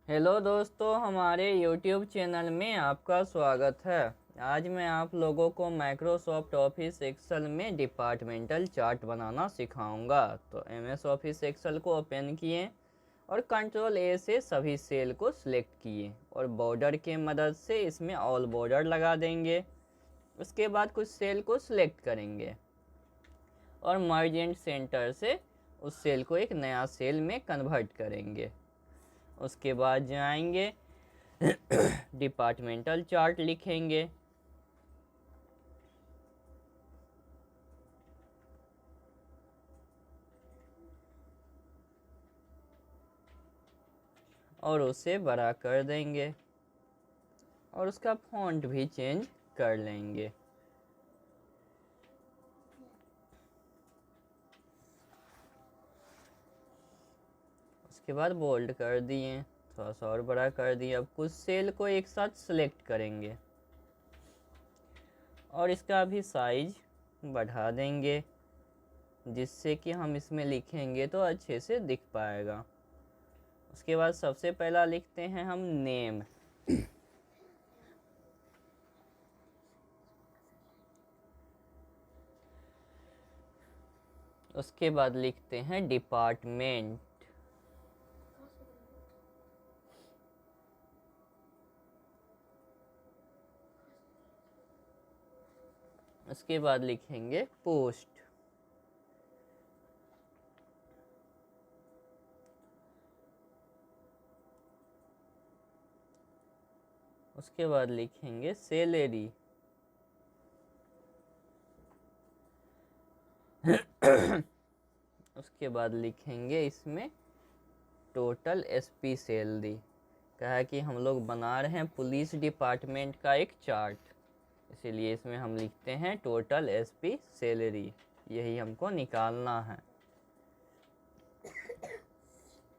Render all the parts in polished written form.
Hello दोस्तों, हमारे YouTube channel में आपका स्वागत है। आज मैं आप लोगों को माइक्रोसॉफ्ट ऑफिस एक्सेल में डिपार्टमेंटल चार्ट बनाना सिखाऊंगा। तो MS ऑफिस एक्सेल को ओपन किए और कंट्रोल A से सभी सेल को सिलेक्ट किए और बॉर्डर के मदद से इसमें ऑल बॉर्डर लगा देंगे। उसके बाद कुछ सेल को सिलेक्ट करेंगे और मर्ज एंड सेंटर से उस सेल को एक नया सेल में कन्वर्ट करेंगे। उसके बाद जाएंगे डिपार्टमेंटल चार्ट लिखेंगे और उसे बड़ा कर देंगे और उसका फॉन्ट भी चेंज कर लेंगे। उसके बाद बोल्ड कर दिए, थोड़ा सा और बड़ा कर दिए। अब कुछ सेल को एक साथ सिलेक्ट करेंगे और इसका भी साइज बढ़ा देंगे जिससे कि हम इसमें लिखेंगे तो अच्छे से दिख पाएगा। उसके बाद सबसे पहला लिखते हैं हम नेम। उसके बाद लिखते हैं डिपार्टमेंट। उसके बाद लिखेंगे पोस्ट। उसके बाद लिखेंगे सैलरी। उसके बाद लिखेंगे इसमें टोटल SP सैलरी। कहा कि हम लोग बना रहे हैं पुलिस डिपार्टमेंट का एक चार्ट, इसीलिए इसमें हम लिखते हैं टोटल SP सैलरी। यही हमको निकालना है।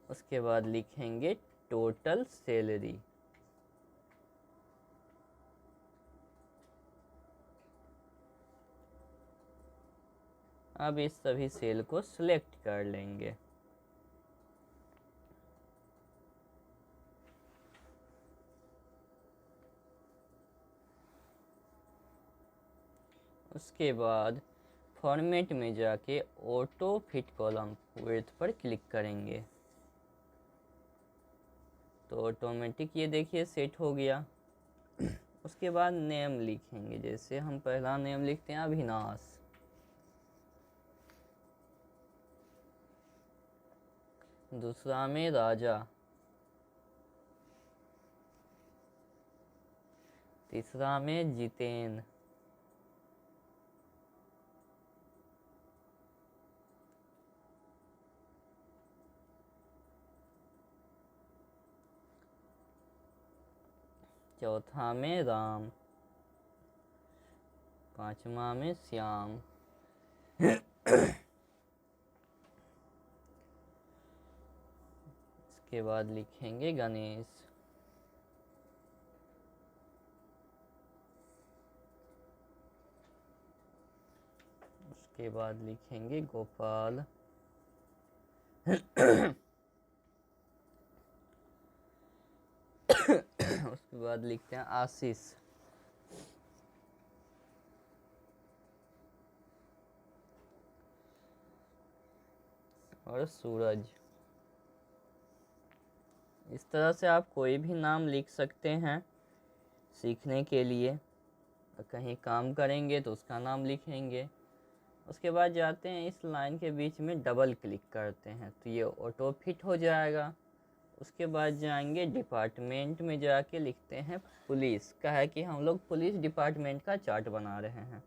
उसके बाद लिखेंगे टोटल सैलरी। अब इस सभी सेल को सिलेक्ट कर लेंगे। उसके बाद फॉर्मेट में जाके ऑटो फिट कॉलम विड्थ पर क्लिक करेंगे तो ऑटोमेटिक ये देखिए सेट हो गया। उसके बाद नेम लिखेंगे, जैसे हम पहला नेम लिखते हैं अविनाश। दूसरा में राजा। तीसरा में जितेन। चौथा में राम। पांचवा में श्याम। इसके बाद लिखेंगे गणेश। उसके बाद लिखेंगे गोपाल। उसके बाद लिखते हैं आशीष। और सूरज। इस तरह से आप कोई भी नाम लिख सकते हैं सीखने के लिए। कहीं काम करेंगे तो उसका नाम लिखेंगे। उसके बाद जाते हैं इस लाइन के बीच में डबल क्लिक करते हैं तो ये ऑटो फिट हो जाएगा। उसके बाद जाएंगे डिपार्टमेंट में जाके लिखते हैं पुलिस। का है कि हम लोग पुलिस डिपार्टमेंट का चार्ट बना रहे हैं।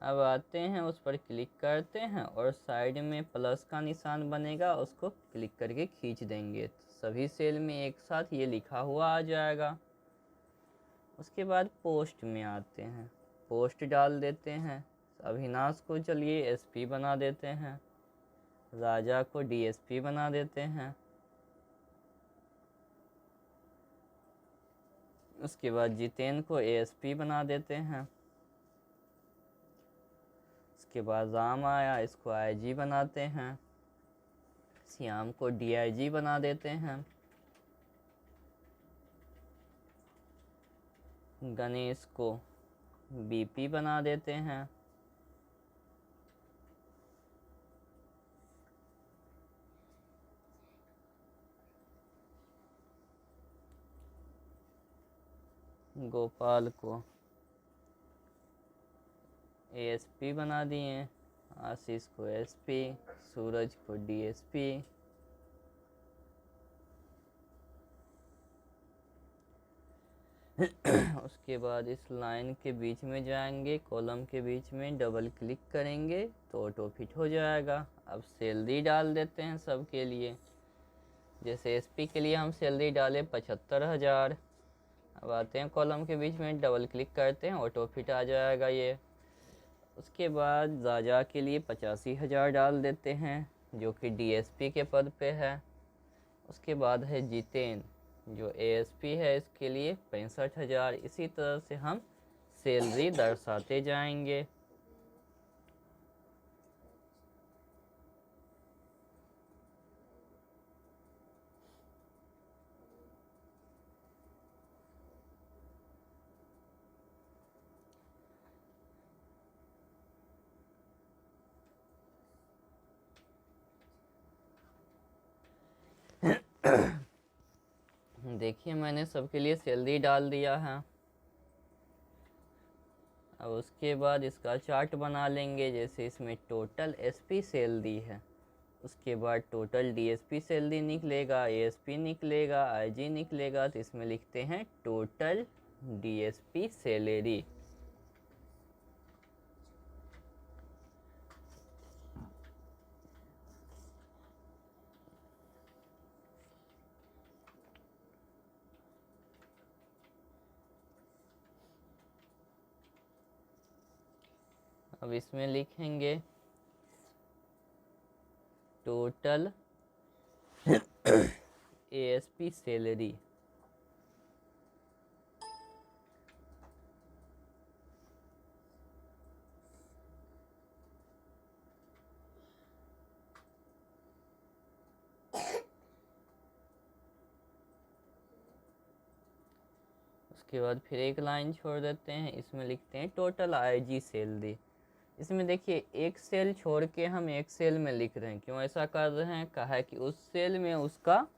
अब आते हैं उस पर क्लिक करते हैं और साइड में प्लस का निशान बनेगा, उसको क्लिक करके खींच देंगे तो सभी सेल में एक साथ ये लिखा हुआ आ जाएगा। उसके बाद पोस्ट में आते हैं, पोस्ट डाल देते हैं। अविनाश को चलिए SP बना देते हैं, राजा को DSP बना देते हैं। उसके बाद जितेन को ASP बना देते हैं। उसके बाद राम आया, इसको IG बनाते हैं। श्याम को DIG बना देते हैं। गणेश को BP बना देते हैं। गोपाल को ASP बना दिए। आशीष को SP, सूरज को DSP। उसके बाद इस लाइन के बीच में जाएंगे, कॉलम के बीच में डबल क्लिक करेंगे तो ऑटो फिट हो जाएगा। अब सैलरी डाल देते हैं सबके लिए। जैसे SP के लिए हम सैलरी डाले 75,000। अब आते हैं कॉलम के बीच में, डबल क्लिक करते हैं, ऑटो फिट आ जाएगा ये। उसके बाद राजा के लिए 85,000 डाल देते हैं, जो कि DSP के पद पे है। उसके बाद है जितेन, जो ASP है, इसके लिए 65,000। इसी तरह से हम सैलरी दर्शाते जाएंगे। देखिए मैंने सबके लिए सैलरी डाल दिया है। अब उसके बाद इसका चार्ट बना लेंगे। जैसे इसमें टोटल SP सैलरी है, उसके बाद टोटल DSP सैलरी निकलेगा, ASP निकलेगा, IG निकलेगा। तो इसमें लिखते हैं टोटल DSP सैलरी। अब इसमें लिखेंगे टोटल ASP सैलरी। उसके बाद फिर एक लाइन छोड़ देते हैं, इसमें लिखते हैं टोटल IG सैलरी। इसमें देखिए एक सेल छोड़ के हम एक सेल में लिख रहे हैं। क्यों ऐसा कर रहे हैं? कहा है कि उस सेल में उसका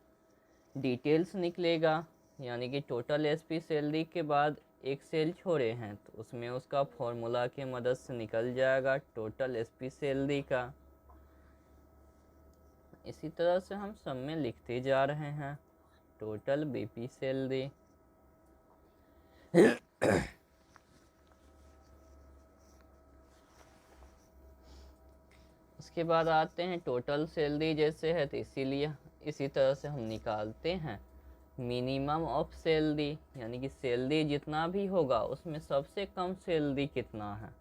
डिटेल्स निकलेगा, यानी कि टोटल SP सैलरी के बाद एक सेल छोड़े हैं तो उसमें उसका फॉर्मूला की मदद से निकल जाएगा टोटल SP सैलरी का। इसी तरह से हम सब में लिखते जा रहे हैं टोटल BP सैलरी। उसके बाद आते हैं टोटल सैलरी जैसे है तो इसीलिए इसी तरह से हम निकालते हैं मिनिमम ऑफ सैलरी, यानी कि सैलरी जितना भी होगा उसमें सबसे कम सैलरी कितना है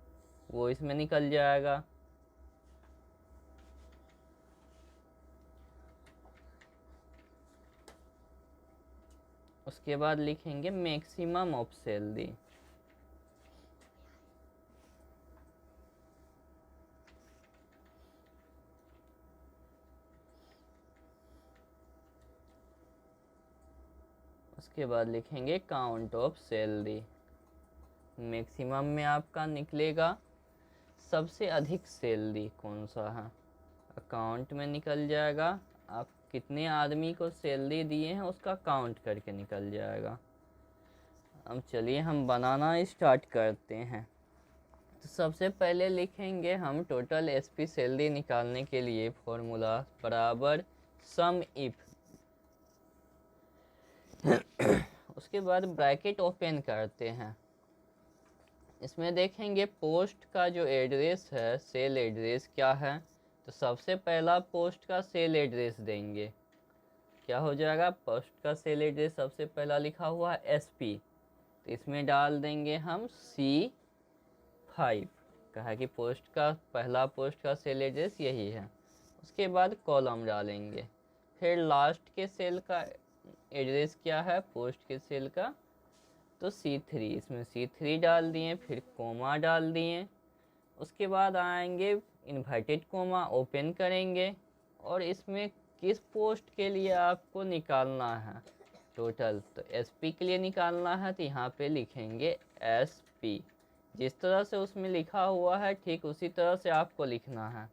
वो इसमें निकल जाएगा। उसके बाद लिखेंगे मैक्सिमम ऑफ सैलरी। उसके बाद लिखेंगे काउंट ऑफ सैलरी। मैक्सिमम में आपका निकलेगा सबसे अधिक सैलरी कौन सा है, अकाउंट में निकल जाएगा आप कितने आदमी को सैलरी दिए हैं उसका काउंट करके निकल जाएगा। अब चलिए हम बनाना स्टार्ट करते हैं। तो सबसे पहले लिखेंगे हम टोटल SP सैलरी निकालने के लिए फॉर्मूला बराबर सम इफ। उसके बाद ब्रैकेट ओपन करते हैं। इसमें देखेंगे पोस्ट का जो एड्रेस है, सेल एड्रेस क्या है, तो सबसे पहला पोस्ट का सेल एड्रेस देंगे। क्या हो जाएगा? पोस्ट का सेल एड्रेस सबसे पहला लिखा हुआ है SP, तो इसमें डाल देंगे हम C5। कहा कि पोस्ट का पहला पोस्ट का सेल एड्रेस यही है। उसके बाद कॉलम डालेंगे, फिर लास्ट के सेल का एड्रेस क्या है पोस्ट के सेल का, तो C3, इसमें C3 डाल दिए, फिर कोमा डाल दिए। उसके बाद आएंगे इन्वर्टेड कोमा, ओपन करेंगे और इसमें किस पोस्ट के लिए आपको निकालना है टोटल, तो एसपी के लिए निकालना है, तो यहाँ पे लिखेंगे एसपी। जिस तरह से उसमें लिखा हुआ है ठीक उसी तरह से आपको लिखना है।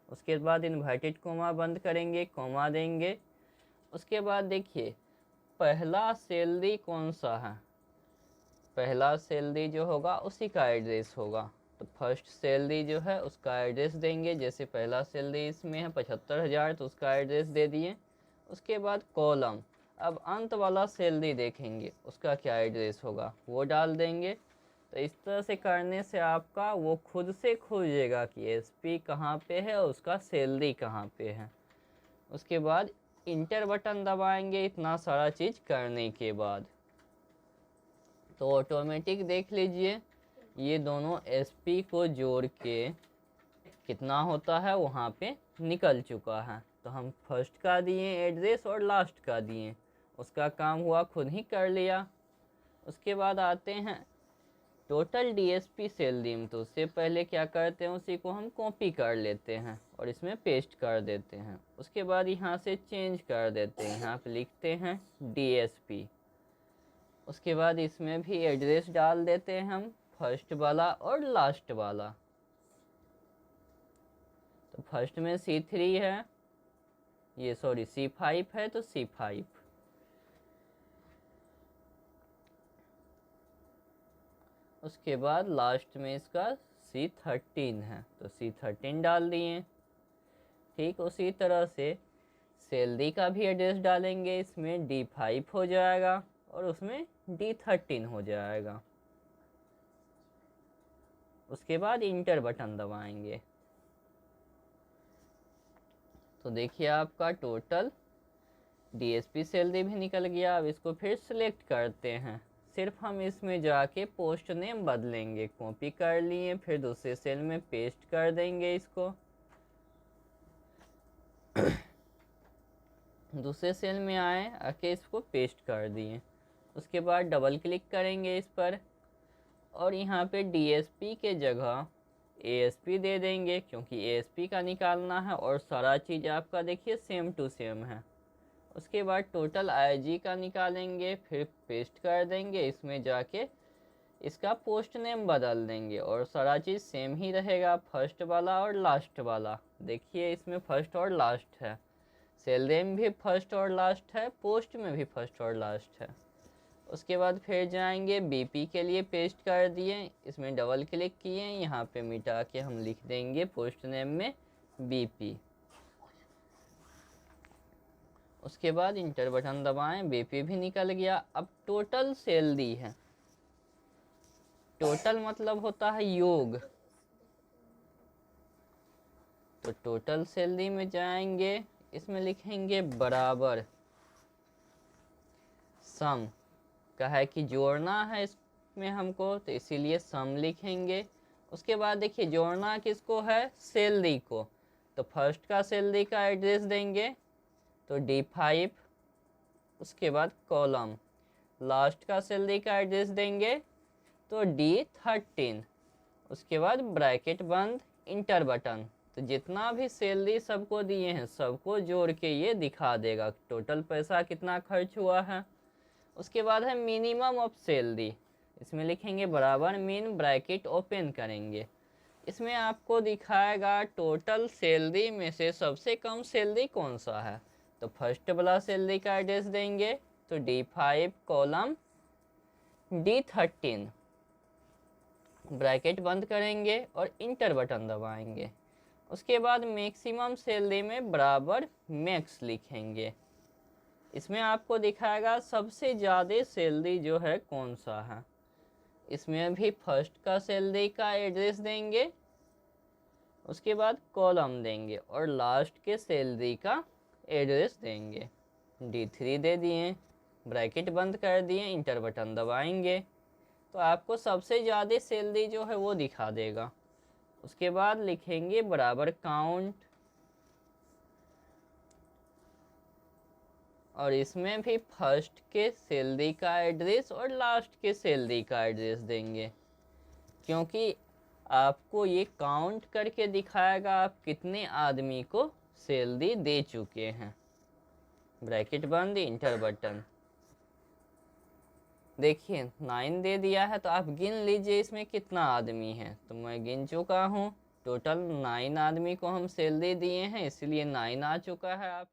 उसके बाद इन्वर्टेड कोमा बंद करेंगे, कोमा देंगे। उसके बाद देखिए पहला सैलरी कौन सा है, पहला सैलरी जो होगा उसी का एड्रेस होगा, तो फर्स्ट सैलरी जो है उसका एड्रेस देंगे। जैसे पहला सैलरी इसमें है 75,000 तो उसका एड्रेस दे दिए। उसके बाद कॉलम, अब अंत वाला सैलरी देखेंगे उसका क्या एड्रेस होगा वो डाल देंगे। तो इस तरह से करने से आपका वो खुद से खोजेगा कि एसपी कहाँ पे है और उसका सैलरी कहाँ पे है। उसके बाद इंटर बटन दबाएंगे इतना सारा चीज़ करने के बाद, तो ऑटोमेटिक देख लीजिए ये दोनों एसपी को जोड़ के कितना होता है वहाँ पे निकल चुका है। तो हम फर्स्ट का दिए एड्रेस और लास्ट का दिए, उसका काम हुआ खुद ही कर लिया। उसके बाद आते हैं टोटल डीएसपी सैलरी में, तो उससे पहले क्या करते हैं उसी को हम कॉपी कर लेते हैं और इसमें पेस्ट कर देते हैं। उसके बाद यहाँ से चेंज कर देते हैं, यहाँ पे लिखते हैं डीएसपी। उसके बाद इसमें भी एड्रेस डाल देते हैं हम, फर्स्ट वाला और लास्ट वाला। तो फर्स्ट में C3 है, ये सॉरी C5 है तो C5। उसके बाद लास्ट में इसका C13 है तो C13 डाल दिए। ठीक उसी तरह से सैलरी का भी एड्रेस डालेंगे, इसमें D5 हो जाएगा और उसमें D13 हो जाएगा। उसके बाद इंटर बटन दबाएंगे तो देखिए आपका टोटल डीएसपी सैलरी भी निकल गया। अब इसको फिर सिलेक्ट करते हैं, सिर्फ हम इसमें जाके पोस्ट नेम बदलेंगे। कॉपी कर लिए, फिर दूसरे सेल में पेस्ट कर देंगे इसको। दूसरे सेल में आए आके इसको पेस्ट कर दिए। उसके बाद डबल क्लिक करेंगे इस पर और यहाँ पे डीएसपी के जगह एएसपी दे देंगे, क्योंकि एएसपी का निकालना है और सारा चीज़ आपका देखिए सेम टू सेम है। उसके बाद टोटल आईजी का निकालेंगे, फिर पेस्ट कर देंगे, इसमें जाके इसका पोस्ट नेम बदल देंगे और सारा चीज़ सेम ही रहेगा, फर्स्ट वाला और लास्ट वाला। देखिए इसमें फर्स्ट और लास्ट है, सैलरी में भी फर्स्ट और लास्ट है, पोस्ट में भी फर्स्ट और लास्ट है। उसके बाद फिर जाएंगे बीपी के लिए पेस्ट कर दिए, इसमें डबल क्लिक किए, यहाँ पे मिटा के हम लिख देंगे पोस्ट नेम में बीपी। उसके बाद इंटर बटन दबाएं, बीपी भी निकल गया। अब टोटल सैलरी है, टोटल मतलब होता है योग, तो टोटल सैलरी में जाएंगे, इसमें लिखेंगे बराबर सम का है कि जोड़ना है इसमें हमको, तो इसीलिए सम लिखेंगे। उसके बाद देखिए जोड़ना किसको है, सैलरी को, तो फर्स्ट का सैलरी का एड्रेस देंगे तो D5। उसके बाद कॉलम, लास्ट का सैलरी का एड्रेस देंगे तो D13। उसके बाद ब्रैकेट बंद, इंटर बटन, तो जितना भी सैलरी सबको दिए हैं सबको जोड़ के ये दिखा देगा टोटल पैसा कितना खर्च हुआ है। उसके बाद है मिनिमम ऑफ सैलरी, इसमें लिखेंगे बराबर मिन, ब्रैकेट ओपन करेंगे, इसमें आपको दिखाएगा टोटल सैलरी में से सबसे कम सैलरी कौन सा है, तो फर्स्ट वाला सैलरी का एड्रेस देंगे तो D5 कॉलम D13, ब्रैकेट बंद करेंगे और इंटर बटन दबाएंगे। उसके बाद मैक्सिमम सैलरी में बराबर मैक्स लिखेंगे, इसमें आपको दिखाएगा सबसे ज़्यादा सैलरी जो है कौन सा है। इसमें भी फर्स्ट का सैलरी का एड्रेस देंगे, उसके बाद कॉलम देंगे और लास्ट के सैलरी का एड्रेस देंगे। D3 दे दिए, ब्रैकेट बंद कर दिए, इंटर बटन दबाएंगे तो आपको सबसे ज़्यादा सैलरी जो है वो दिखा देगा। उसके बाद लिखेंगे बराबर काउंट, और इसमें भी फर्स्ट के सैलरी का एड्रेस और लास्ट के सैलरी का एड्रेस देंगे, क्योंकि आपको ये काउंट करके दिखाएगा आप कितने आदमी को सैलरी दे चुके हैं। ब्रैकेट बंद, इंटर बटन। देखिए 9 दे दिया है, तो आप गिन लीजिए इसमें कितना आदमी है। तो मैं गिन चुका हूँ, टोटल 9 आदमी को हम सैलरी दिए हैं, इसलिए 9 आ चुका है आप